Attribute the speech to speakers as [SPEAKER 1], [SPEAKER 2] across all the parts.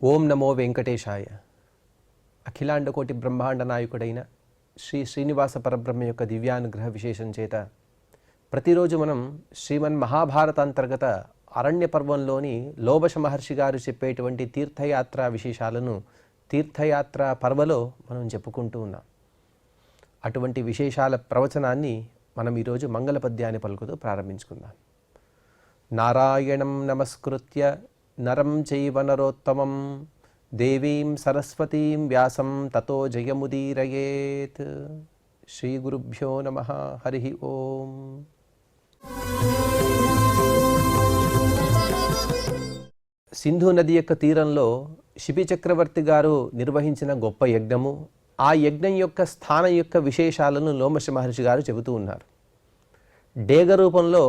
[SPEAKER 1] ఓం నమో వెంకటేశాయ. అఖిలాండకోటి బ్రహ్మాండ నాయకుడైన శ్రీ శ్రీనివాస పరబ్రహ్మ యొక్క దివ్యానుగ్రహ విశేషం చేత ప్రతిరోజు మనం శ్రీమన్ మహాభారత అంతర్గత అరణ్య పర్వంలోని లోభశ మహర్షి గారు చెప్పేటువంటి తీర్థయాత్ర విశేషాలను తీర్థయాత్ర పర్వలో మనం చెప్పుకుంటూ ఉన్నాం. అటువంటి విశేషాల ప్రవచనాన్ని మనం ఈరోజు మంగళ పద్యాన్ని పలుకుతూ ప్రారంభించుకుందాం. నారాయణం నమస్కృత్య నరం చైవ నరోత్తమం దేవీం సరస్వతీం వ్యాసం తతో జయముదీరయేత్. శ్రీ గురుభ్యో నమః. హరి ఓం. సింధు నది యొక్క తీరంలో శిబి చక్రవర్తి గారు నిర్వహించిన గొప్ప యజ్ఞము, ఆ యజ్ఞం యొక్క స్థానం యొక్క విశేషాలను లోమశ మహర్షి గారు చెబుతూ ఉన్నారు. డేగ రూపంలో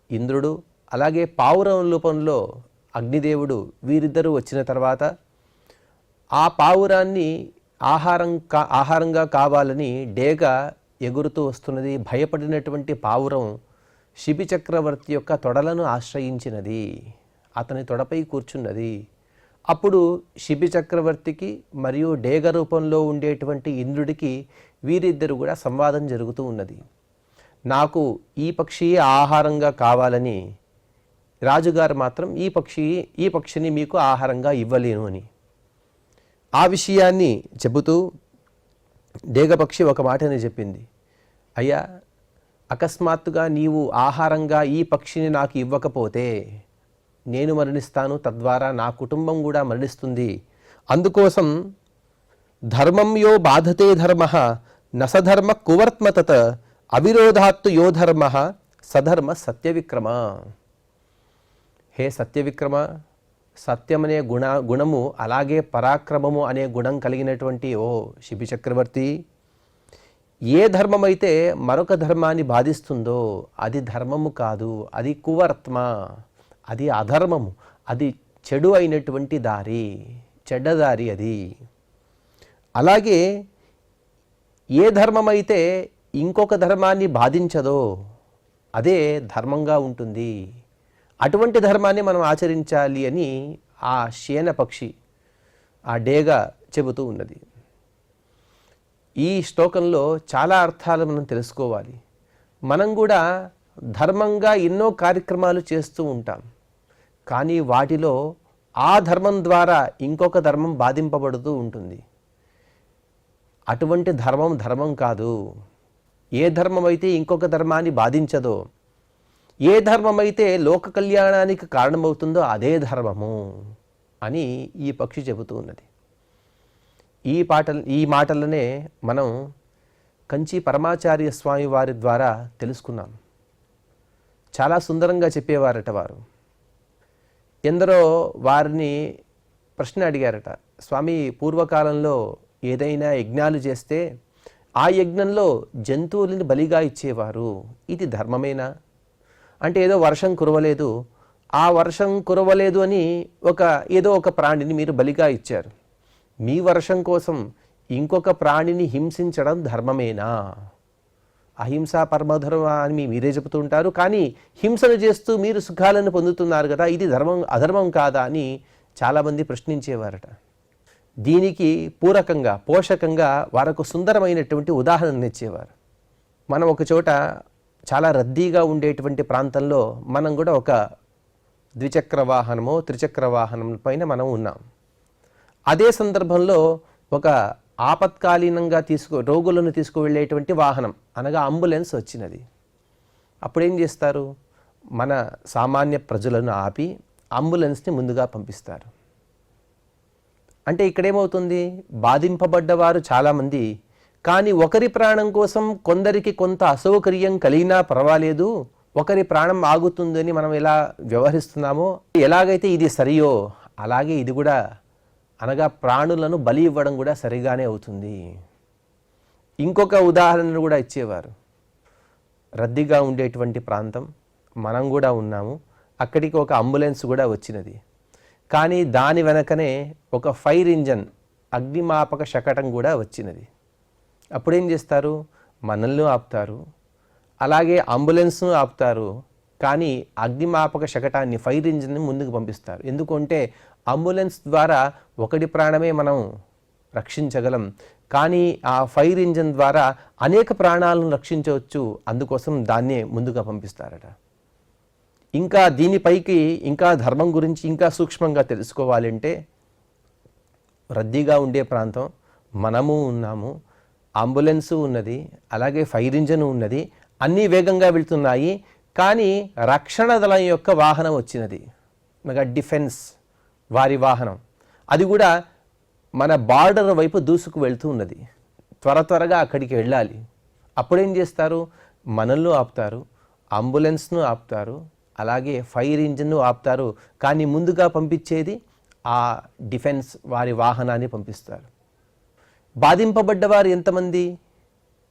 [SPEAKER 1] ఇంద్రుడు, అలాగే పావురం రూపంలో అగ్నిదేవుడు, వీరిద్దరూ వచ్చిన తర్వాత ఆ పావురాన్ని ఆహారంగా కావాలని డేగ ఎగురుతూ వస్తున్నది. భయపడినటువంటి పావురం శిబి చక్రవర్తి యొక్క తొడలను ఆశ్రయించినది, అతని తొడపై కూర్చున్నది. అప్పుడు శిబి చక్రవర్తికి మరియు డేగ రూపంలో ఉండేటువంటి ఇంద్రుడికి వీరిద్దరు కూడా సంవాదం జరుగుతూ ఉన్నది. నాకు ఈ పక్షియే ఆహారంగా కావాలని, రాజుగారు మాత్రం ఈ పక్షిని మీకు ఆహారంగా ఇవ్వలేను అని ఆ విషయాన్ని చెబుతూ డేగ పక్షి ఒక మాటని చెప్పింది. అయ్యా, అకస్మాత్తుగా నీవు ఆహారంగా ఈ పక్షిని నాకు ఇవ్వకపోతే నేను మరణిస్తాను, తద్వారా నా కుటుంబం కూడా మరణిస్తుంది. అందుకోసం ధర్మం యో బాధతే ధర్మ నసధర్మ కువర్త్మతత అవిరోధాత్తు యో ధర్మ సధర్మ సత్యవిక్రమ. హే సత్యవిక్రమ, సత్యమనే గుణము అలాగే పరాక్రమము అనే గుణం కలిగినటువంటి ఓ శిబి చక్రవర్తి, ఏ ధర్మమైతే మరొక ధర్మాన్ని బాధిస్తుందో అది ధర్మము కాదు, అది కువర్త్మ, అది అధర్మము, అది చెడు అయినటువంటి దారి, చెడ్డదారి అది. అలాగే ఏ ధర్మమైతే ఇంకొక ధర్మాన్ని బాధించదో అదే ధర్మంగా ఉంటుంది. అటువంటి ధర్మాన్ని మనం ఆచరించాలి అని ఆ శేన పక్షి, ఆ డేగ చెబుతూ ఉన్నది. ఈ శ్లోకంలో చాలా అర్థాలు మనం తెలుసుకోవాలి. మనం కూడా ధర్మంగా ఎన్నో కార్యక్రమాలు చేస్తూ ఉంటాం, కానీ వాటిలో ఆ ధర్మం ద్వారా ఇంకొక ధర్మం బాధింపబడుతూ ఉంటుంది. అటువంటి ధర్మం కాదు. ఏ ధర్మం అయితే ఇంకొక ధర్మాన్ని బాధించదో, ఏ ధర్మమైతే లోక కళ్యాణానికి కారణమవుతుందో అదే ధర్మము అని ఈ పక్షి చెబుతూ ఉన్నది. ఈ మాటలనే మనం కంచి పరమాచార్య స్వామి వారి ద్వారా తెలుసుకున్నాం. చాలా సుందరంగా చెప్పేవారట వారు. ఎందరో వారిని ప్రశ్న అడిగారట, స్వామి పూర్వకాలంలో ఏదైనా యజ్ఞాలు చేస్తే ఆ యజ్ఞంలో జంతువులని బలిగా ఇచ్చేవారు, ఇది ధర్మమేనా అంటే, ఏదో వర్షం కురవలేదు, ఆ వర్షం కురవలేదు అని ఏదో ఒక ప్రాణిని మీరు బలిగా ఇచ్చారు, మీ వర్షం కోసం ఇంకొక ప్రాణిని హింసించడం ధర్మమేనా? అహింసా పరమధర్మ అని మీరే చెబుతుంటారు, కానీ హింసను చేస్తూ మీరు సుఖాలను పొందుతున్నారు కదా, ఇది అధర్మం కాదా అని చాలామంది ప్రశ్నించేవారట. దీనికి పూరకంగా పోషకంగా వారికి సుందరమైనటువంటి ఉదాహరణ ఇచ్చేవారు. మనం ఒక చోట చాలా రద్దీగా ఉండేటువంటి ప్రాంతంలో మనం కూడా ఒక ద్విచక్ర వాహనమో త్రిచక్ర వాహనం పైన మనం ఉన్నాం. అదే సందర్భంలో ఒక ఆపత్కాలీనంగా రోగులను తీసుకువెళ్ళేటువంటి వాహనం అనగా అంబులెన్స్ వచ్చినది. అప్పుడేం చేస్తారు, మన సామాన్య ప్రజలను ఆపి అంబులెన్స్ని ముందుగా పంపిస్తారు. అంటే ఇక్కడేమవుతుంది, బాధింపబడ్డవారు చాలామంది, కానీ ఒకరి ప్రాణం కోసం కొందరికి కొంత అసౌకర్యం కలిగినా పర్వాలేదు, ఒకరి ప్రాణం ఆగుతుందని మనం ఎలా వ్యవహరిస్తున్నామో, ఎలాగైతే ఇది సరియో అలాగే ఇది కూడా, అనగా ప్రాణులను బలి ఇవ్వడం కూడా సరిగానే అవుతుంది. ఇంకొక ఉదాహరణను కూడా ఇచ్చేవారు. రద్దీగా ఉండేటువంటి ప్రాంతం మనం కూడా ఉన్నాము, అక్కడికి ఒక అంబులెన్స్ కూడా వచ్చినది, కానీ దాని వెనకనే ఒక ఫైర్ ఇంజన్ అగ్నిమాపక శకటం కూడా వచ్చినది. అప్పుడేం చేస్తారు, మనల్ని ఆపుతారు, అలాగే అంబులెన్స్ను ఆపుతారు, కానీ అగ్నిమాపక శకటాన్ని, ఫైర్ ఇంజిన్ని ముందుకు పంపిస్తారు. ఎందుకంటే అంబులెన్స్ ద్వారా ఒకటి ప్రాణమే మనం రక్షించగలం, కానీ ఆ ఫైర్ ఇంజిన్ ద్వారా అనేక ప్రాణాలను రక్షించవచ్చు. అందుకోసం దాన్నే ముందుగా పంపిస్తారట. ఇంకా దీనిపైకి ఇంకా ధర్మం గురించి ఇంకా సూక్ష్మంగా తెలుసుకోవాలంటే, రద్దీగా ఉండే ప్రాంతం, మనము ఉన్నాము, అంబులెన్సు ఉన్నది, అలాగే ఫైర్ ఇంజిన్ ఉన్నది, అన్నీ వేగంగా వెళ్తున్నాయి. కానీ రక్షణ దళం యొక్క వాహనం వచ్చినది, అనగా డిఫెన్స్ వారి వాహనం, అది కూడా మన బార్డర్ వైపు దూసుకు వెళ్తూ ఉన్నది. త్వరగా అక్కడికి వెళ్ళాలి. అప్పుడేం చేస్తారు? మనల్ని ఆపుతారు, అంబులెన్స్ను ఆపుతారు, అలాగే ఫైర్ ఇంజిన్ను ఆపుతారు. కానీ ముందుగా పంపించేది ఆ డిఫెన్స్ వారి వాహనాన్ని పంపిస్తారు. బాధింపబడ్డవారు ఎంతమంది?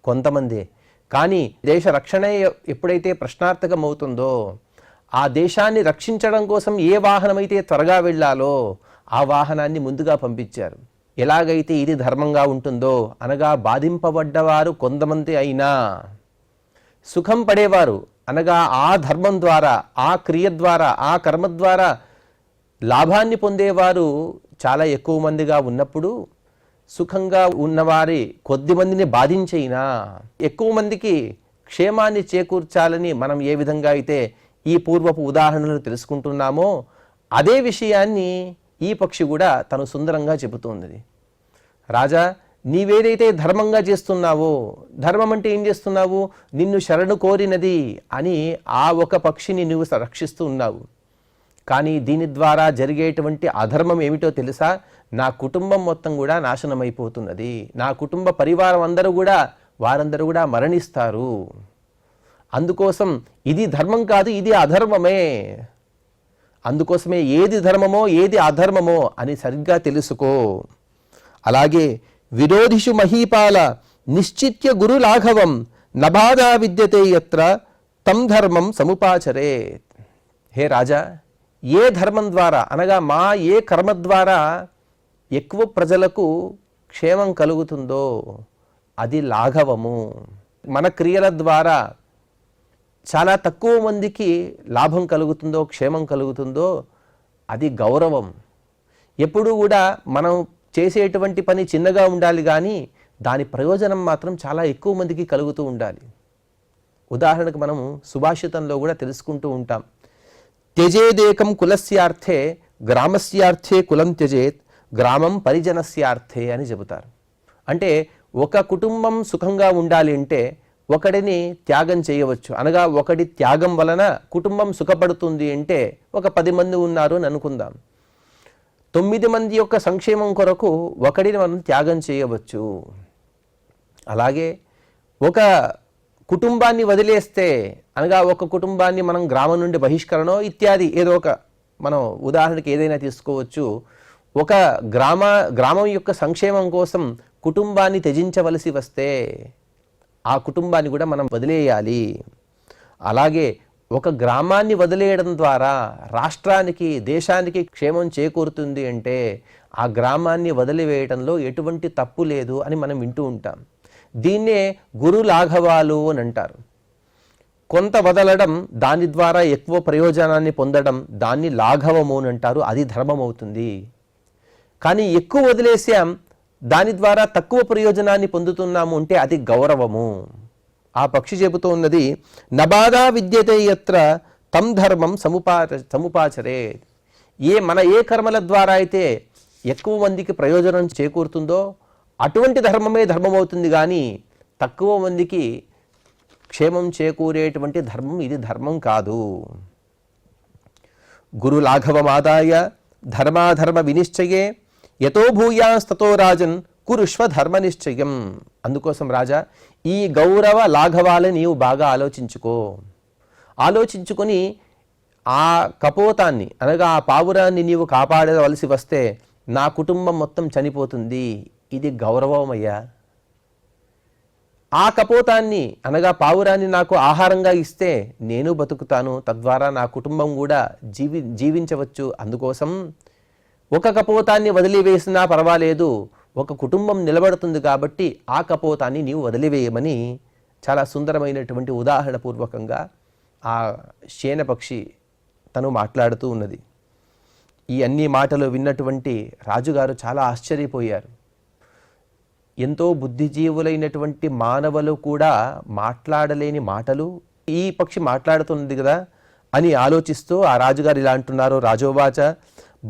[SPEAKER 1] కొంతమందే. కానీ దేశ రక్షణ ఎప్పుడైతే ప్రశ్నార్థకం అవుతుందో, ఆ దేశాన్ని రక్షించడం కోసం ఏ వాహనమైతే త్వరగా వెళ్ళాలో ఆ వాహనాన్ని ముందుగా పంపించారు. ఎలాగైతే ఇది ధర్మంగా ఉంటుందో, అనగా బాధింపబడ్డవారు కొంతమంది అయినా సుఖం పడేవారు, అనగా ఆ ధర్మం ద్వారా, ఆ క్రియ ద్వారా, ఆ కర్మ ద్వారా లాభాన్ని పొందేవారు చాలా ఎక్కువ మందిగా ఉన్నప్పుడు, సుఖంగా ఉన్నవారి కొద్ది మందిని బాధించైనా ఎక్కువ మందికి క్షేమాన్ని చేకూర్చాలని మనం ఏ విధంగా అయితే ఈ పూర్వపు ఉదాహరణలు తెలుసుకుంటున్నామో, అదే విషయాన్ని ఈ పక్షి కూడా తను సుందరంగా చెబుతోంది. రాజా, నీవేదైతే ధర్మంగా చేస్తున్నావో, ధర్మం అంటే ఏం చేస్తున్నావు? నిన్ను శరణు కోరినది అని ఆ ఒక పక్షిని నువ్వు రక్షిస్తూ ఉన్నావు. కానీ దీని ద్వారా జరిగేటువంటి అధర్మం ఏమిటో తెలుసా? నా కుటుంబం మొత్తం కూడా నాశనం అయిపోతున్నది, నా కుటుంబ పరివారం వారందరూ కూడా మరణిస్తారు. అందుకోసం ఇది ధర్మం కాదు, ఇది అధర్మమే. అందుకోసమే ఏది ధర్మమో ఏది అధర్మమో అని సరిగ్గా తెలుసుకో. అలాగే విరోధిషు మహీపాల నిశ్చిత్య గురు లాఘవం నబాధా విద్యతే యత్ర తం ధర్మం సముపాచరే. హే రాజా, ఏ ధర్మం ద్వారా, అనగా ఏ కర్మ ద్వారా ఎక్కువ ప్రజలకు క్షేమం కలుగుతుందో అది లాఘవము. మన క్రియల ద్వారా చాలా తక్కువ మందికి లాభం కలుగుతుందో, క్షేమం కలుగుతుందో అది గౌరవం. ఎప్పుడూ కూడా మనం చేసేటువంటి పని చిన్నగా ఉండాలి, కానీ దాని ప్రయోజనం మాత్రం చాలా ఎక్కువ మందికి కలుగుతూ ఉండాలి. ఉదాహరణకు మనం సుభాషితంలో కూడా తెలుసుకుంటూ ఉంటాం. త్యజేదేకం కులస్యార్థే గ్రామస్యార్థే కులం త్యజేత్ గ్రామం పరిజనస్యార్థే అని చెబుతారు. అంటే ఒక కుటుంబం సుఖంగా ఉండాలి అంటే ఒకడిని త్యాగం చేయవచ్చు, అనగా ఒకడి త్యాగం వలన కుటుంబం సుఖపడుతుంది అంటే ఒక 10 మంది ఉన్నారు అని అనుకుందాం. 9 మంది యొక్క సంక్షేమం కొరకు ఒకడిని మనం త్యాగం చేయవచ్చు. అలాగే ఒక కుటుంబాన్ని వదిలేస్తే, అనగా ఒక కుటుంబాన్ని మనం గ్రామం నుండి బహిష్కరణో ఇత్యాది ఏదో ఒక, మనం ఉదాహరణకి ఏదైనా తీసుకోవచ్చు. ఒక గ్రామం యొక్క సంక్షేమం కోసం కుటుంబాన్ని త్యజించవలసి వస్తే ఆ కుటుంబాన్ని కూడా మనం వదిలేయాలి. అలాగే ఒక గ్రామాన్ని వదిలేయడం ద్వారా రాష్ట్రానికి, దేశానికి క్షేమం చేకూరుతుంది అంటే ఆ గ్రామాన్ని వదిలివేయడంలో ఎటువంటి తప్పు లేదు అని మనం వింటూ ఉంటాం. దీన్నే గురు లాఘవాలు అని అంటారు. కొంత వదలడం, దాని ద్వారా ఎక్కువ ప్రయోజనాన్ని పొందడం, దాన్ని లాఘవము అని అంటారు. అది ధర్మం అవుతుంది. కానీ ఎక్కువ వదిలేసాం, దాని ద్వారా తక్కువ ప్రయోజనాన్ని పొందుతున్నాము అంటే అది గౌరవము. ఆ పక్షి చెబుతూ ఉన్నది, నబాధా విద్యతే యత్ర తం ధర్మం సముపాచరే. మన ఏ కర్మల ద్వారా అయితే ఎక్కువ మందికి ప్రయోజనం చేకూరుతుందో అటువంటి ధర్మమే ధర్మం అవుతుంది, కానీ తక్కువ మందికి క్షేమం చేకూరేటువంటి ధర్మం ఇది ధర్మం కాదు. గురు లాఘవమాదాయ ధర్మాధర్మ వినిశ్చయే యతో భూయాస్తతో రాజన్ కురుష్వ ధర్మ నిశ్చయం. అందుకోసం రాజా, ఈ గౌరవ లాఘవాలని నీవు బాగా ఆలోచించుకొని ఆ కపోతాన్ని, అనగా ఆ పావురాన్ని నీవు కాపాడవలసి వస్తే నా కుటుంబం మొత్తం చనిపోతుంది, ఇది గౌరవమయ్యా. ఆ కపోతాన్ని, అనగా పావురాన్ని నాకు ఆహారంగా ఇస్తే నేను బతుకుతాను, తద్వారా నా కుటుంబం కూడా జీవించవచ్చు. అందుకోసం ఒక కపోతాన్ని వదిలివేసినా పర్వాలేదు, ఒక కుటుంబం నిలబడుతుంది కాబట్టి ఆ కపోతాన్ని నీవు వదిలివేయమని చాలా సుందరమైనటువంటి ఉదాహరణ పూర్వకంగా ఆ శేనపక్షి తను మాట్లాడుతూ ఉన్నది. ఈ అన్ని మాటలు విన్నటువంటి రాజుగారు చాలా ఆశ్చర్యపోయారు. ఎంతో బుద్ధిజీవులైనటువంటి మానవులు కూడా మాట్లాడలేని మాటలు ఈ పక్షి మాట్లాడుతున్నది కదా అని ఆలోచిస్తూ ఆ రాజుగారు ఇలా అంటున్నారు. రాజోవాచ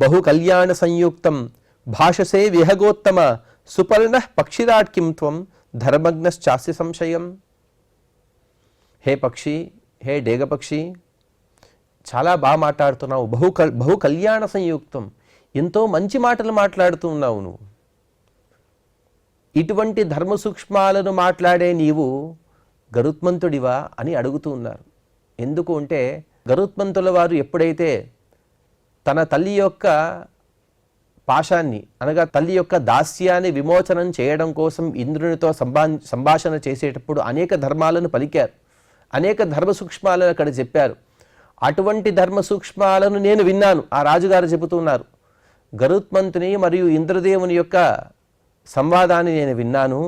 [SPEAKER 1] బహు కళ్యాణ సంయుక్తం భాషసే విహగోత్తమ సుపర్ణ పక్షిరాట్ కిం త్వం ధర్మజ్ఞశ్చాస్య సంశయం. హే పక్షి, హే డేగపక్షి, చాలా బాగా మాట్లాడుతున్నావు. బహు కళ్యాణ సంయుక్తం, ఎంతో మంచి మాటలు మాట్లాడుతున్నావు నువ్వు. ఇటువంటి ధర్మ సూక్ష్మాలను మాట్లాడే నీవు గరుత్మంతుడివా అని అడుగుతూ ఉన్నారు. ఎందుకు అంటే గరుత్మంతుల వారు ఎప్పుడైతే తన తల్లి యొక్క పాశాన్ని అనగా తల్లి యొక్క దాస్యాన్ని విమోచనం చేయడం కోసం ఇంద్రునితో సంభాషణ చేసేటప్పుడు అనేక ధర్మాలను పలికారు, అనేక ధర్మ సూక్ష్మాలను అక్కడ చెప్పారు. అటువంటి ధర్మ సూక్ష్మాలను నేను విన్నాను. ఆ రాజుగారు చెబుతున్నారు, గరుత్మంతుని మరియు ఇంద్రదేవుని యొక్క సంవాదాన్ని నేను విన్నాను.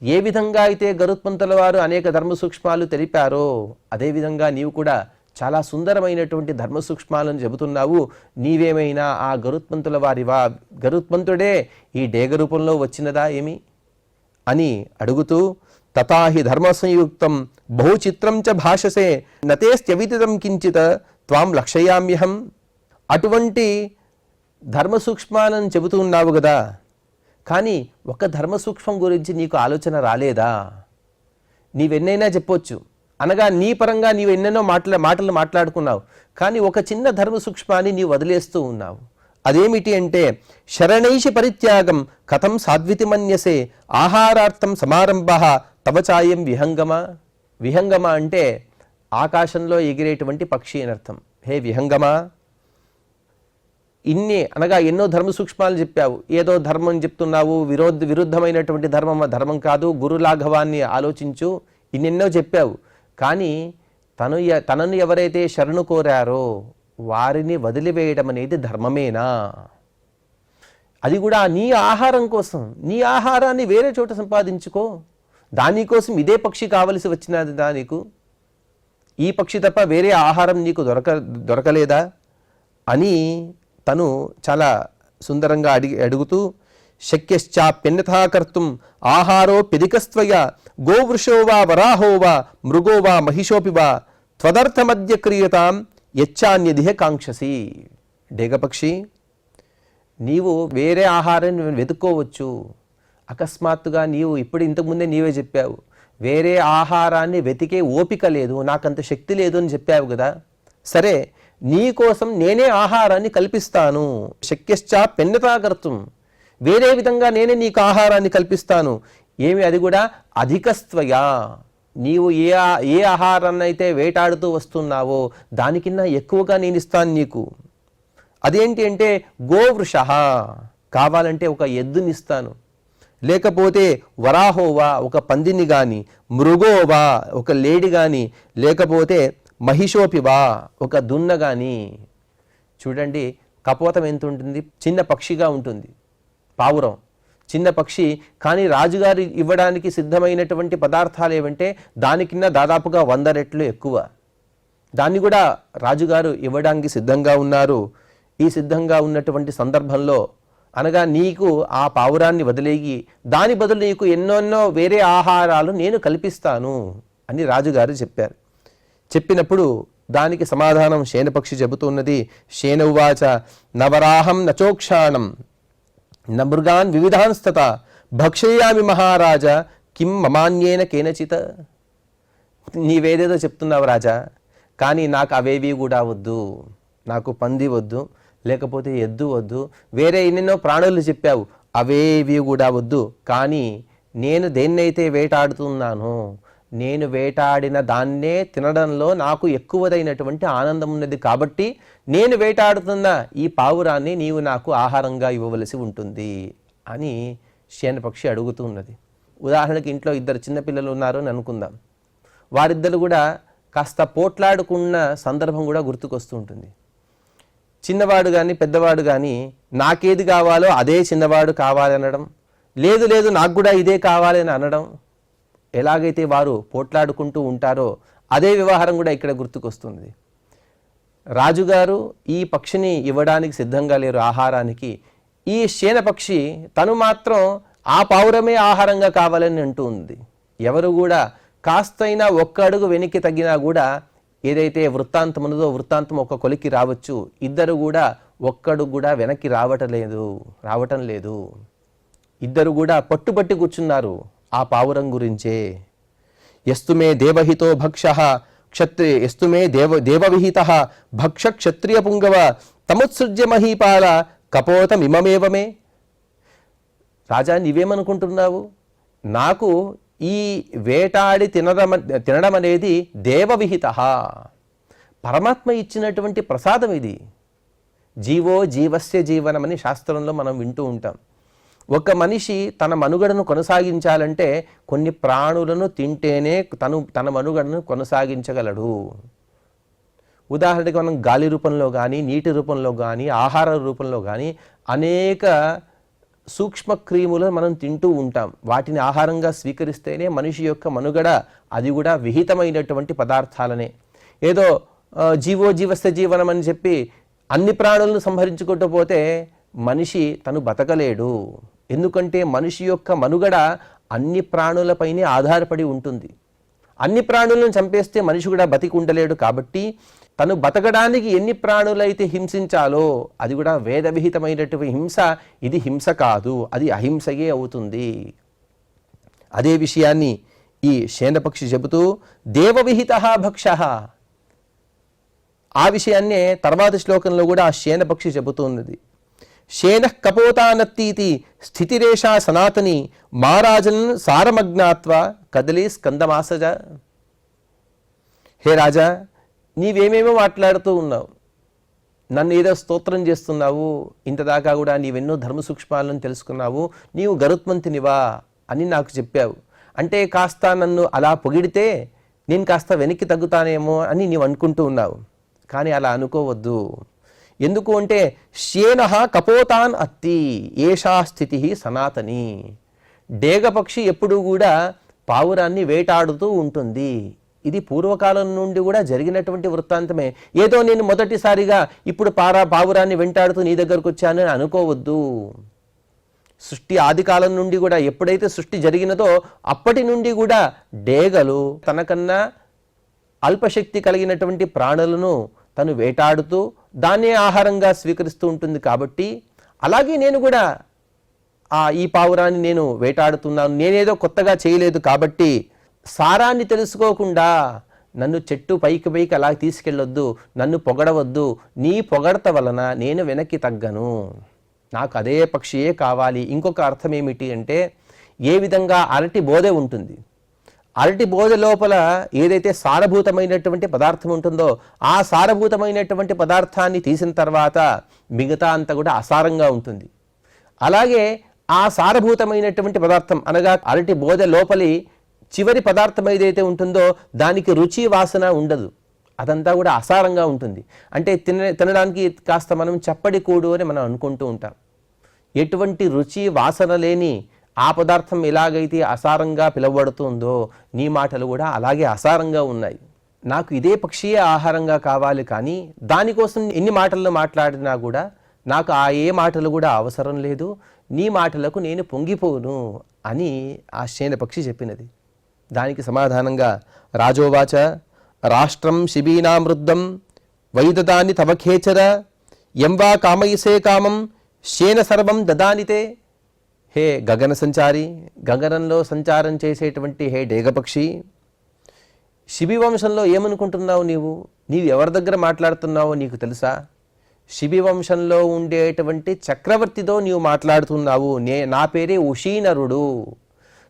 [SPEAKER 1] ఏ విధంగా అయితే గరుత్మంతుల వారు అనేక ధర్మ సూక్ష్మాలు తెలిపారో అదేవిధంగా నీవు కూడా చాలా సుందరమైనటువంటి ధర్మ సూక్ష్మాలను చెబుతున్నావు. నీవేమైనా ఆ గరుత్మంతుల వారివా? గరుత్మంతుడే ఈ డేగ రూపంలో వచ్చినదా ఏమి అని అడుగుతూ, తథాహి ధర్మ సంయుక్తం బహుచిత్రం చ భాషసే నతేస్త్యవిదితం కించిత్ త్వాం లక్షయామ్యహం. అటువంటి ధర్మ సూక్ష్మాలను చెబుతున్నావు కదా, కానీ ఒక ధర్మ సూక్ష్మం గురించి నీకు ఆలోచన రాలేదా? నీవెన్నైనా చెప్పొచ్చు, అనగా నీ పరంగా నీవు ఎన్నెన్నో మాటలు మాట్లాడుకున్నావు, కానీ ఒక చిన్న ధర్మ సూక్ష్మాన్ని నీవు వదిలేస్తూ ఉన్నావు. అదేమిటి అంటే శరణైషి పరిత్యాగం కథం సాధ్వితి మన్యసే ఆహారార్థం సమారంభ తవచాయం విహంగమ. విహంగమ అంటే ఆకాశంలో ఎగిరేటువంటి పక్షి అని అర్థం. హే విహంగమ, ఇన్ని అనగా ఎన్నో ధర్మ సూక్ష్మాలు చెప్పావు. ఏదో ధర్మం చెప్తున్నావు, విరుద్ధమైనటువంటి ధర్మం కాదు, గురులాఘవాన్ని ఆలోచించు, ఇన్నెన్నో చెప్పావు. కానీ తనను ఎవరైతే శరణు కోరారో వారిని వదిలివేయడం అనేది ధర్మమేనా? అది కూడా నీ ఆహారం కోసం. నీ ఆహారాన్ని వేరే చోట సంపాదించుకో, దానికోసం ఇదే పక్షి కావలసి వచ్చినది నీకు. ఈ పక్షి తప్ప వేరే ఆహారం నీకు దొరకలేదా అని తను చాలా సుందరంగా అడుగుతూ, శక్యశ్చాప్యన్యథా కర్తుం ఆహారో పెదికస్త్వయ గోవృషో వా వరాహో వా మృగో వా మహిషోపి వా త్వదర్థమద్య క్రియతాం యచ్చాన్యదిహ కాంక్షసి. డేగపక్షి, నీవు వేరే ఆహారాన్ని వెతుక్కోవచ్చు. అకస్మాత్తుగా నీవు ఇంతకుముందే నీవే చెప్పావు, వేరే ఆహారాన్ని వెతికే ఓపిక లేదు, నాకంత శక్తి లేదు అని చెప్పావు కదా. సరే, నీ కోసం నేనే ఆహారాన్ని కల్పిస్తాను. శక్యశ్చాప్యన్యథా కర్తుం, వేరే విధంగా నేనే నీకు ఆహారాన్ని కల్పిస్తాను. ఏమి? అది కూడా అధికస్త్వయా, నీవు ఏ ఆహారాన్ని అయితే వేటాడుతూ వస్తున్నావో దానికన్నా ఎక్కువగా నేను ఇస్తాను నీకు. అదేంటి అంటే గోవృష, కావాలంటే ఒక ఎద్దునిస్తాను, లేకపోతే వరాహోవా ఒక పందిని కానీ, మృగోవా ఒక లేడి కానీ, లేకపోతే మహిషోపివా ఒక దున్న కానీ. చూడండి, కపోతం ఎంత ఉంటుంది? చిన్న పక్షిగా ఉంటుంది, పావురం చిన్న పక్షి. కానీ రాజుగారు ఇవ్వడానికి సిద్ధమైనటువంటి పదార్థాలు ఏమంటే దానికిన్నా దాదాపుగా 100 రెట్లు ఎక్కువ. దాన్ని కూడా రాజుగారు ఇవ్వడానికి సిద్ధంగా ఉన్నారు. ఈ సిద్ధంగా ఉన్నటువంటి సందర్భంలో అనగా నీకు ఆ పావురాన్ని వదిలేగి దాని బదులు నీకు ఎన్నెన్నో వేరే ఆహారాలు నేను కల్పిస్తాను అని రాజుగారు చెప్పారు. చెప్పినప్పుడు దానికి సమాధానం శేనపక్షి చెబుతున్నది. శేన ఉవాచ నవరాహం నచోక్షాణం న మృగాన్ వివిధాన్స్తత భక్షయామి మహారాజ కిం మమాన్యేన కేనచిత. నీవేదేదో చెప్తున్నావు రాజా, కానీ నాకు అవేవి కూడా వద్దు. నాకు పంది వద్దు, లేకపోతే ఎద్దు వద్దు, వేరే ఎన్నెన్నో ప్రాణులు చెప్పావు, అవేవి కూడా వద్దు. కానీ నేను దేన్నైతే వేటాడుతున్నానో నేను వేటాడిన దాన్నే తినడంలో నాకు ఎక్కువదైనటువంటి ఆనందం ఉన్నది. కాబట్టి నేను వేటాడుతున్న ఈ పావురాన్ని నీవు నాకు ఆహారంగా ఇవ్వవలసి ఉంటుంది అని శేనపక్షి అడుగుతున్నది. ఉదాహరణకి ఇంట్లో 2 చిన్నపిల్లలు ఉన్నారు అని అనుకుందాం. వారిద్దరు కూడా కాస్త పోట్లాడుకున్న సందర్భం కూడా గుర్తుకొస్తూ ఉంటుంది. చిన్నవాడు కానీ పెద్దవాడు కానీ నాకేది కావాలో అదే చిన్నవాడు కావాలనడం, లేదు లేదు నాకు కూడా ఇదే కావాలని అనడం. ఎలాగైతే వారు పోట్లాడుకుంటూ ఉంటారో అదే వ్యవహారం కూడా ఇక్కడ గుర్తుకొస్తుంది. రాజుగారు ఈ పక్షిని ఇవ్వడానికి సిద్ధంగా లేరు ఆహారానికి. ఈ శేనపక్షి తను మాత్రం ఆ పావురమే ఆహారంగా కావాలని అంటూ ఉంది. ఎవరు కూడా కాస్తైనా ఒక్క అడుగు వెనక్కి తగ్గినా కూడా ఏదైతే వృత్తాంతం ఉన్నదో వృత్తాంతం ఒక కొలికి రావచ్చు. ఇద్దరు కూడా ఒక్కడు కూడా వెనక్కి రావటం లేదు. ఇద్దరు కూడా పట్టుబట్టి కూర్చున్నారు ఆ పావురం గురించే. ఎస్తుమే దేవహితో భక్ష ఎస్తుమే దేవవిహిత భక్ష క్షత్రియ పుంగవ తముత్సృజ్య మహీపాల కపోతమిమమేవమే. రాజా, నీవేమనుకుంటున్నావు? నాకు ఈ వేటాడి తినడం అనేది దేవవిహిత, పరమాత్మ ఇచ్చినటువంటి ప్రసాదం ఇది. జీవో జీవస్య జీవనమని శాస్త్రంలో మనం వింటూ ఉంటాం. ఒక మనిషి తన మనుగడను కొనసాగించాలంటే కొన్ని ప్రాణులను తింటేనే తన మనుగడను కొనసాగించగలడు. ఉదాహరణకి మనం గాలి రూపంలో కానీ, నీటి రూపంలో కానీ, ఆహార రూపంలో కానీ అనేక సూక్ష్మ క్రిములను మనం తింటూ ఉంటాం. వాటిని ఆహారంగా స్వీకరిస్తేనే మనిషి యొక్క మనుగడ, అది కూడా విహితమైనటువంటి పదార్థాలనే. ఏదో జీవో జీవస్య జీవనం అని చెప్పి అన్ని ప్రాణులను సంహరించుకుంటూ పోతే మనిషి తను బతకలేడు. ఎందుకంటే మనిషి యొక్క మనుగడ అన్ని ప్రాణులపైనే ఆధారపడి ఉంటుంది. అన్ని ప్రాణులను చంపేస్తే మనిషి కూడా బతికి ఉండలేడు. కాబట్టి తను బతకడానికి ఎన్ని ప్రాణులైతే హింసించాలో అది కూడా వేద విహితమైనటువంటి హింస. ఇది హింస కాదు, అది అహింసయే అవుతుంది. అదే విషయాన్ని ఈ శేనపక్షి చెబుతూ దేవవిహిత భక్ష, ఆ విషయాన్నే తర్వాత శ్లోకంలో కూడా ఆ శేనపక్షి చెబుతున్నది. శేన కపోతానత్తీతి స్థితిరేషా సనాతని మారాజన్ సారమగ్నాత్వ కదలీ స్కందమాసజ. హే రాజా, నీవేమేమో మాట్లాడుతూ ఉన్నావు, నన్ను ఏదో స్తోత్రం చేస్తున్నావు, ఇంతదాకా కూడా నీవెన్నో ధర్మ సూక్ష్మాలను తెలుసుకున్నావు, నీవు గరుత్మంతునివా అని నాకు చెప్పావు. అంటే కాస్త నన్ను అలా పొగిడితే నేను కాస్త వెనక్కి తగ్గుతానేమో అని నీవు అనుకుంటూ ఉన్నావు. కానీ అలా అనుకోవద్దు. ఎందుకు అంటే శేన కపోతాన్ అత్తి ఏషా స్థితి సనాతని. డేగపక్షి ఎప్పుడూ కూడా పావురాన్ని వేటాడుతూ ఉంటుంది. ఇది పూర్వకాలం నుండి కూడా జరిగినటువంటి వృత్తాంతమే. ఏదో నేను మొదటిసారిగా ఇప్పుడు పావురాన్ని వెంటాడుతూ నీ దగ్గరకు వచ్చానని అనుకోవద్దు. సృష్టి ఆది కాలం నుండి కూడా ఎప్పుడైతే సృష్టి జరిగినదో అప్పటి నుండి కూడా డేగలు తనకన్నా అల్పశక్తి కలిగినటువంటి ప్రాణులను తను వేటాడుతూ దాన్నే ఆహారంగా స్వీకరిస్తూ ఉంటుంది. కాబట్టి అలాగే నేను కూడా ఈ పావురాన్ని నేను వేటాడుతున్నాను. నేనేదో కొత్తగా చేయలేదు. కాబట్టి సారాన్ని తెలుసుకోకుండా నన్ను చెట్టు పైకి అలా తీసుకెళ్ళొద్దు, నన్ను పొగడవద్దు. నీ పొగడత వలన నేను వెనక్కి తగ్గను, నాకు అదే పక్షియే కావాలి. ఇంకొక అర్థం ఏమిటి అంటే, ఏ విధంగా అరటి బోధె ఉంటుంది, అరటి బోధ లోపల ఏదైతే సారభూతమైనటువంటి పదార్థం ఉంటుందో ఆ సారభూతమైనటువంటి పదార్థాన్ని తీసిన తర్వాత మిగతా అంతా కూడా అసారంగా ఉంటుంది. అలాగే ఆ సారభూతమైనటువంటి పదార్థం అనగా అరటి బోధ లోపలి చివరి పదార్థం ఏదైతే ఉంటుందో దానికి రుచి వాసన ఉండదు, అదంతా కూడా అసారంగా ఉంటుంది. అంటే తినడానికి కాస్త మనం చప్పడి కూడు అని మనం అనుకుంటూ ఉంటాం. ఎటువంటి రుచి వాసన లేని ఆ పదార్థం ఎలాగైతే అసారంగా పిలువబడుతుందో నీ మాటలు కూడా అలాగే అసారంగా ఉన్నాయి. నాకు ఇదే పక్షియే ఆహారంగా కావాలి, కానీ దానికోసం ఎన్ని మాటలను మాట్లాడినా కూడా నాకు ఏ మాటలు కూడా అవసరం లేదు, నీ మాటలకు నేను పొంగిపోను అని ఆ శేనపక్షి చెప్పినది. దానికి సమాధానంగా రాజోవాచ రాష్ట్రం శిబీనామృద్దం వైదదాని తవ ఖేచర ఎంవా కామయసే కామం శేన సర్వం దదానితే. హే గగన సంచారి, గగనంలో సంచారం చేసేటువంటి హే డేగపక్షి, శిబి వంశంలో ఏమనుకుంటున్నావు? నీవు ఎవరి దగ్గర మాట్లాడుతున్నావో నీకు తెలుసా? శిబి వంశంలో ఉండేటువంటి చక్రవర్తితో నీవు మాట్లాడుతున్నావు. నా పేరే ఉషీనరుడు.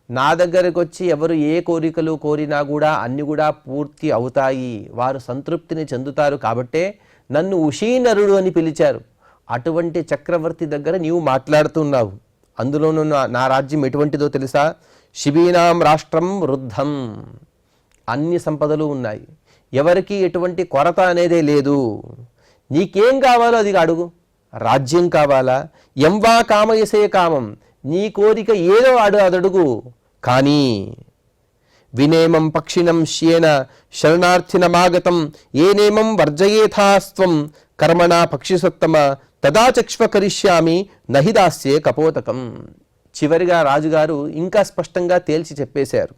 [SPEAKER 1] నా దగ్గరకు వచ్చి ఎవరు ఏ కోరికలు కోరినా కూడా అన్ని కూడా పూర్తి అవుతాయి, వారు సంతృప్తిని చెందుతారు. కాబట్టే నన్ను ఉషీనరుడు అని పిలిచారు. అటువంటి చక్రవర్తి దగ్గర నీవు మాట్లాడుతున్నావు. అందులోనూ నా రాజ్యం ఎటువంటిదో తెలుసా? శిబీనాం రాష్ట్రం వృద్ధం, అన్ని సంపదలు ఉన్నాయి, ఎవరికి ఎటువంటి కొరత అనేదే లేదు. నీకేం కావాలో అది అడుగు. రాజ్యం కావాలా? ఎంవా కామయసే కామం, నీ కోరిక ఏదో అడుగు. కానీ వినేమం పక్షిణం శ్యేన శరణార్థినమాగతం ఏనేమం వర్జయేథాస్త్వం కర్మణా పక్షిసత్తమ తదా చక్ష్వ కరిష్యామి నహి దాస్యే కపోతకం. చివరిగా రాజుగారు ఇంకా స్పష్టంగా తేల్చి చెప్పేశారు,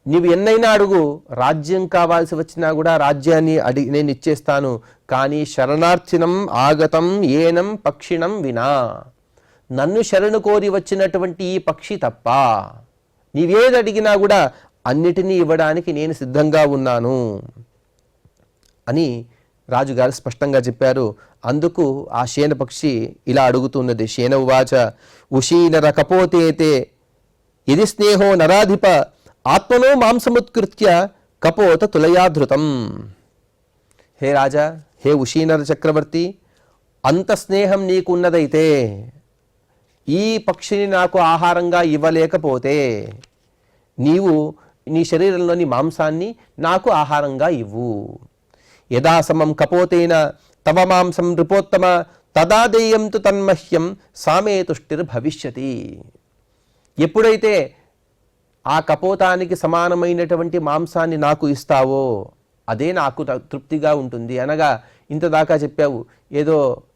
[SPEAKER 1] నీవు ఎన్నైనా అడుగు, రాజ్యం కావాల్సి వచ్చినా కూడా రాజ్యాన్ని నేను ఇచ్చేస్తాను, కానీ శరణార్థినం ఆగతం ఏనం పక్షిణం వినా, నన్ను శరణు కోరి వచ్చినటువంటి ఈ పక్షి తప్ప నీవేది అడిగినా కూడా అన్నిటినీ ఇవ్వడానికి నేను సిద్ధంగా ఉన్నాను అని రాజుగారు స్పష్టంగా చెప్పారు. అందుకు ఆ శేన పక్షి ఇలా అడుగుతున్నది. శేన ఉవాచ ఉషీనర కపోతేతే ఇది స్నేహో నరాధిప ఆత్మనో మాంసముత్కృత్య కపోత తులయాధృతం. హే రాజా, హే ఉషీనర చక్రవర్తి, అంత స్నేహం నీకున్నదైతే ఈ పక్షిని నాకు ఆహారంగా ఇవ్వలేకపోతే నీవు నీ శరీరంలోని మాంసాన్ని నాకు ఆహారంగా ఇవ్వు. యదా సమం కపోతేన తవ మాంసం నృపోత్తమ తదా దేయం తు తన్మహ్యం సామే తుష్టిర్భవిష్యతి. ఎప్పుడైతే ఆ కపోతానికి సమానమైనటువంటి మాంసాన్ని నాకు ఇస్తావో అదే నాకు తృప్తిగా ఉంటుంది. అనగా ఇంతదాకా చెప్పావు, ఏదో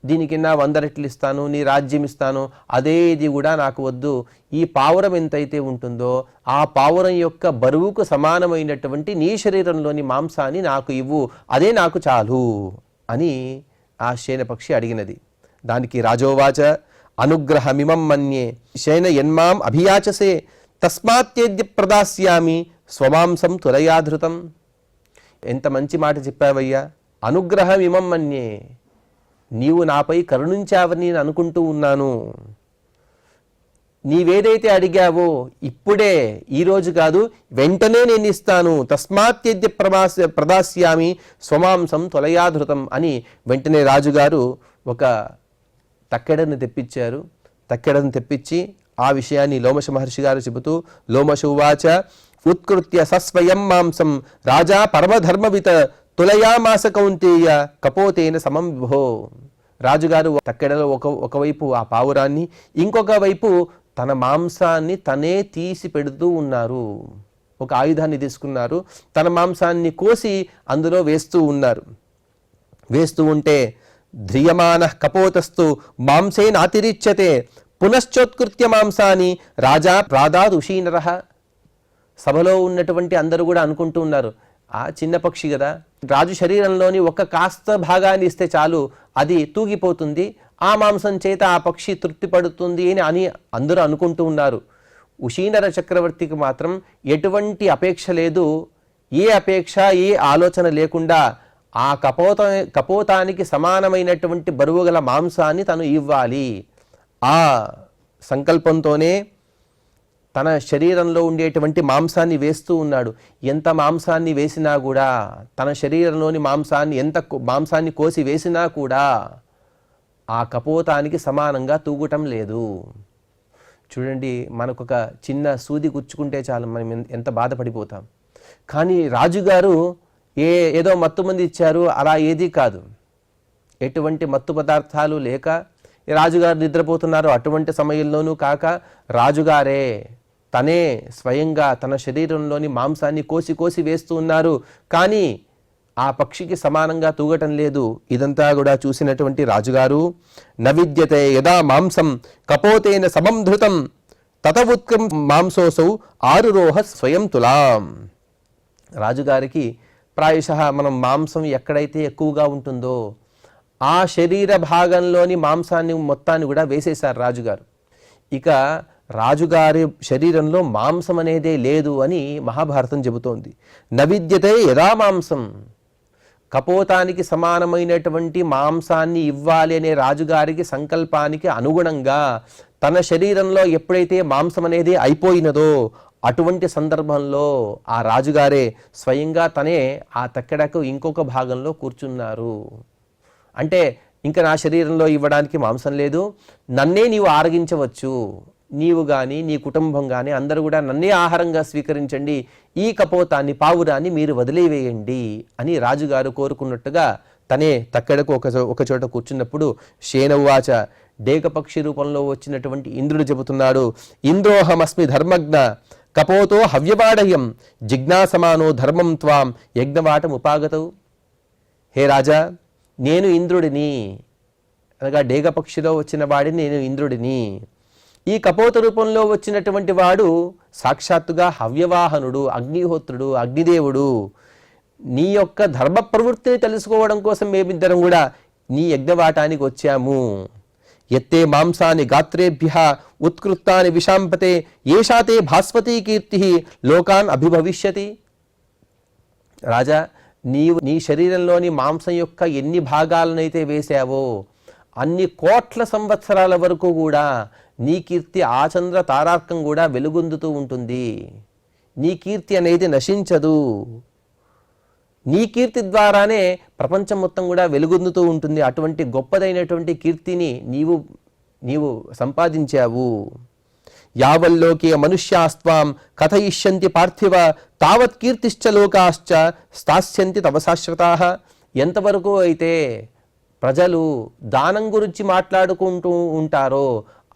[SPEAKER 1] దీనికిన్నా 100 రెట్లు ఇస్తాను, నీ రాజ్యం ఇస్తాను, అదే ఇది కూడా నాకు వద్దు. ఈ పావురం ఎంతైతే ఉంటుందో ఆ పావురం యొక్క బరువుకు సమానమైనటువంటి నీ శరీరంలోని మాంసాన్ని నాకు ఇవ్వు, అదే నాకు చాలు అని ఆ శేనపక్షి అడిగినది. దానికి రాజోవాచ అనుగ్రహమిమం మన్యే శయన యన్మాం అభియాచసే తస్మాత్యేద్య ప్రదాస్యామి స్వమాంసం తులయాధృతం. ఎంత మంచి మాట చెప్పావయ్యా. అనుగ్రహం ఇమం మన్యే, నీవు నాపై కరుణించావని నేను అనుకుంటూ ఉన్నాను. నీవేదైతే అడిగావో ఇప్పుడే, ఈరోజు కాదు, వెంటనే నేను ఇస్తాను. తస్మాత్యద్య ప్రదాస్యామి స్వమాంసం తులయాధృతం అని వెంటనే రాజుగారు ఒక తక్కెడను తెప్పించారు. తక్కెడను తెప్పించి ఆ విషయాన్ని లోమశ మహర్షి గారు చెబుతూ, లోమశ ఉవాచ ఉత్కృత్య సస్వయం మాంసం రాజా పరమధర్మవిత తులయామాస కౌంతేయ కపోతేన సమం విభో. రాజుగారు తక్కెడలో ఒకవైపు ఆ పావురాన్ని, ఇంకొక వైపు తన మాంసాన్ని తనే తీసి పెడుతూ ఉన్నారు. ఒక ఆయుధాన్ని తీసుకున్నారు, తన మాంసాన్ని కోసి అందులో వేస్తూ ఉన్నారు. వేస్తూ ఉంటే ధ్రియమాన కపోతస్తు మాంసేనాతిరిచ్యతే పునశ్చోత్కృత్య మాంసాన్ని రాజా ప్రాదాదుషీనరః. సభలో ఉన్నటువంటి అందరూ కూడా అనుకుంటూ ఉన్నారు, ఆ చిన్న పక్షి కదా, రాజు శరీరంలోని ఒక కాస్త భాగాన్ని ఇస్తే చాలు, అది తూగిపోతుంది, ఆ మాంసం చేత ఆ పక్షి తృప్తి పడుతుంది అని అందరూ అనుకుంటూ ఉన్నారు. ఉషీనర చక్రవర్తికి మాత్రం ఎటువంటి అపేక్ష లేదు. ఏ అపేక్ష, ఏ ఆలోచన లేకుండా ఆ కపోతానికి సమానమైనటువంటి బరువు గల మాంసాన్ని తను ఇవ్వాలి. ఆ సంకల్పంతోనే తన శరీరంలో ఉండేటువంటి మాంసాన్ని వేస్తూ ఉన్నాడు. ఎంత మాంసాన్ని వేసినా కూడా, తన శరీరంలోని మాంసాన్ని కోసి వేసినా కూడా ఆ కపోతానికి సమానంగా తూగటం లేదు. చూడండి, మనకొక చిన్న సూది గుచ్చుకుంటే చాలు మనం ఎంత బాధపడిపోతాం. కానీ రాజుగారు ఏదో మత్తు మంది ఇచ్చారు, అలా ఏదీ కాదు. ఎటువంటి మత్తు పదార్థాలు లేక రాజుగారు నిద్రపోతున్నారు. అటువంటి సమయంలోనూ కాక రాజుగారే తనే స్వయంగా తన శరీరంలోని మాంసాన్ని కోసి కోసి వేస్తూ ఉన్నారు. కానీ ఆ పక్షికి సమానంగా తూగటం లేదు. ఇదంతా కూడా చూసినటువంటి రాజుగారు నవిద్యతే యదా మాంసం కపోతేన సమం ధృతం తతవుత్కం మాంసోసౌ ఆరురోహ స్వయం తులాం. రాజుగారికి ప్రాయశః మనం మాంసం ఎక్కడైతే ఎక్కువగా ఉంటుందో ఆ శరీర భాగంలోని మాంసాన్ని మొత్తాన్ని కూడా వేసేశారు రాజుగారు. ఇక రాజుగారి శరీరంలో మాంసం అనేదే లేదు అని మహాభారతం చెబుతోంది. నవిద్యతే యదా మాంసం, కపోతానికి సమానమైనటువంటి మాంసాన్ని ఇవ్వాలి అనే రాజుగారికి సంకల్పానికి అనుగుణంగా తన శరీరంలో ఎప్పుడైతే మాంసం అనేది అయిపోయినదో అటువంటి సందర్భంలో ఆ రాజుగారే స్వయంగా తనే ఆ తక్కెడకు ఇంకొక భాగంలో కూర్చున్నారు. అంటే ఇంకా నా శరీరంలో ఇవ్వడానికి మాంసం లేదు, నన్నే నీవు ఆరగించవచ్చు, నీవు కానీ నీ కుటుంబం కానీ అందరూ కూడా నన్నే ఆహారంగా స్వీకరించండి, ఈ కపోతాన్ని పావురాన్ని మీరు వదిలివేయండి అని రాజుగారు కోరుకున్నట్టుగా తనే తక్కెడకు ఒక చోట కూర్చున్నప్పుడు శేనవాచ డేకపక్షి రూపంలో వచ్చినటువంటి ఇంద్రుడు చెబుతున్నాడు, ఇంద్రోహమస్మి ధర్మజ్ఞ కపోతో హవ్యవాడహ్యం జిజ్ఞాసమానో ధర్మం త్వాం యజ్ఞవాటముపాగతౌ. హే రాజా, నేను ఇంద్రుడిని, అనగా డేగపక్షిలో వచ్చిన వాడిని నేను ఇంద్రుడిని. ఈ కపోత రూపంలో వచ్చినటువంటి వాడు సాక్షాత్తుగా హవ్యవాహనుడు, అగ్నిహోత్రుడు, అగ్నిదేవుడు. నీ యొక్క ధర్మ ప్రవృత్తిని తెలుసుకోవడం కోసం మేమిద్దరం కూడా నీ యజ్ఞవాటానికి వచ్చాము. ఎత్తే మాంసాని గాత్రేభ్య ఉత్కృత్తాని విశాంపతే ఏషాతే భాస్వతీ కీర్తి లోకాన్ అభిభవిష్యతి. రాజా, నీవు నీ శరీరంలోని మాంసం యొక్క ఎన్ని భాగాలనైతే వేశావో అన్ని కోట్ల సంవత్సరాల వరకు కూడా నీ కీర్తి ఆచంద్ర తారార్కం కూడా వెలుగొందుతూ ఉంటుంది. నీ కీర్తి అనేది నశించదు. నీ కీర్తి ద్వారానే ప్రపంచం మొత్తం కూడా వెలుగొందుతూ ఉంటుంది. అటువంటి గొప్పదైనటువంటి కీర్తిని నీవు సంపాదించావు. యావల్లోకే మనుష్యాస్త్వాం కథయిష్యంతి పార్థివ తావత్ కీర్తిశ్చ లోకాశ్చ స్థాస్యంతి తవ శాశ్వతాః. ఎంతవరకు అయితే ప్రజలు దానం గురించి మాట్లాడుకుంటూ ఉంటారో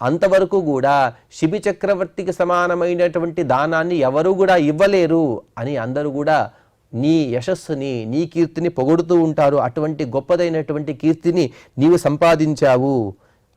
[SPEAKER 1] అంతవరకు కూడా శిబి చక్రవర్తికి సమానమైనటువంటి దానాన్ని ఎవరు కూడా ఇవ్వలేరు అని అందరూ కూడా నీ యశస్సుని, నీ కీర్తిని పొగుడుతూ ఉంటారు. అటువంటి గొప్పదైనటువంటి కీర్తిని నీవు సంపాదించావు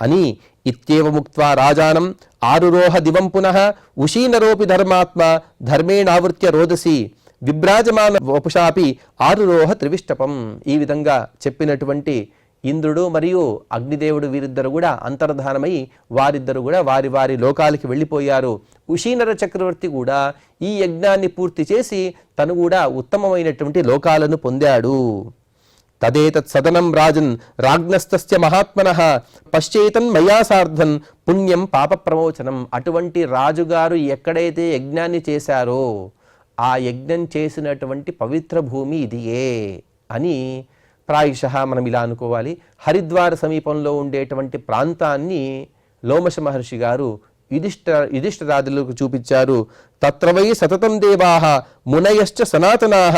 [SPEAKER 1] అని ఇత్యేవ ముక్త్వా రాజానం ఆరురోహ దివం పునః ఉషీనరోపి ధర్మాత్మ ధర్మేణావృత్య రోదసి విభ్రాజమాన వపుషాపి ఆరురోహ త్రివిష్టపం. ఈ విధంగా చెప్పినటువంటి ఇంద్రుడు మరియు అగ్నిదేవుడు వీరిద్దరు కూడా అంతర్ధానమై వారిద్దరు కూడా వారి వారి లోకాలకి వెళ్ళిపోయారు. ఉషీనర చక్రవర్తి కూడా ఈ యజ్ఞాన్ని పూర్తి చేసి తను కూడా ఉత్తమమైనటువంటి లోకాలను పొందాడు. తదేతత్ సదనం రాజన్ రాజ్ఞస్తస్య మహాత్మనః పశ్చేతన్ మయా సార్ధన్ పుణ్యం పాప ప్రమోచనం. అటువంటి రాజుగారు ఎక్కడైతే యజ్ఞాన్ని చేశారో ఆ యజ్ఞం చేసినటువంటి పవిత్ర భూమి ఇదియే అని ప్రాయశః మనం ఇలా అనుకోవాలి. హరిద్వార సమీపంలో ఉండేటువంటి ప్రాంతాన్ని లోమశ మహర్షి గారు యుధిష్ఠిరాదులకు చూపించారు. తత్ర వై సతతం దేవాః మునయశ్చ సనాతనాః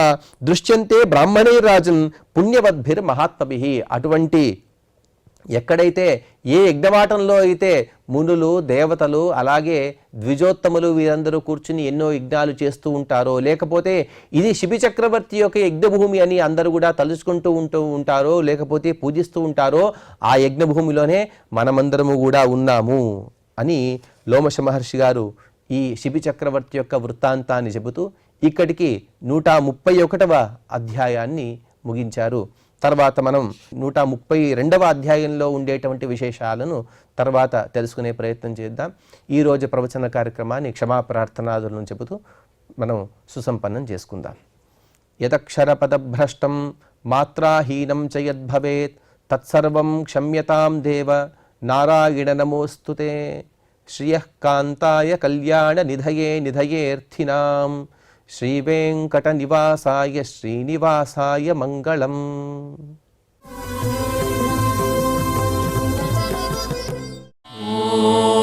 [SPEAKER 1] దృశ్యంతే బ్రాహ్మణే రాజన్ పుణ్యవద్భిర్ మహాత్మభిః. అటువంటి ఎక్కడైతే ఏ యజ్ఞవాటంలో అయితే మునులు, దేవతలు, అలాగే ద్విజోత్తములు వీరందరూ కూర్చుని ఎన్నో యజ్ఞాలు చేస్తూ ఉంటారో, లేకపోతే ఇది శిబి చక్రవర్తి యొక్క యజ్ఞభూమి అని అందరూ కూడా తలుచుకుంటూ ఉంటారో, లేకపోతే పూజిస్తూ ఉంటారో, ఆ యజ్ఞభూమిలోనే మనమందరము కూడా ఉన్నాము అని లోమశ మహర్షి గారు ఈ శిబి చక్రవర్తి యొక్క వృత్తాంతాన్ని చెబుతూ ఇక్కడికి 131వ అధ్యాయాన్ని ముగించారు. తర్వాత మనం 132వ అధ్యాయంలో ఉండేటువంటి విశేషాలను తర్వాత తెలుసుకునే ప్రయత్నం చేద్దాం. ఈరోజు ప్రవచన కార్యక్రమాన్ని క్షమాప్రార్థనాదులను చెబుతూ మనం సుసంపన్నం చేసుకుందాం. యదక్షరపదభ్రష్టం మాత్రాహీనం చ యద్భవేత్ తత్సర్వం క్షమ్యతాం దేవ నారాయణ నమోస్తుతే. శ్రియః కాంతాయ కళ్యాణ నిధయేర్థినాం శ్రీవేంకట నివాసాయ శ్రీనివాసాయ మంగళం.
[SPEAKER 2] ఓం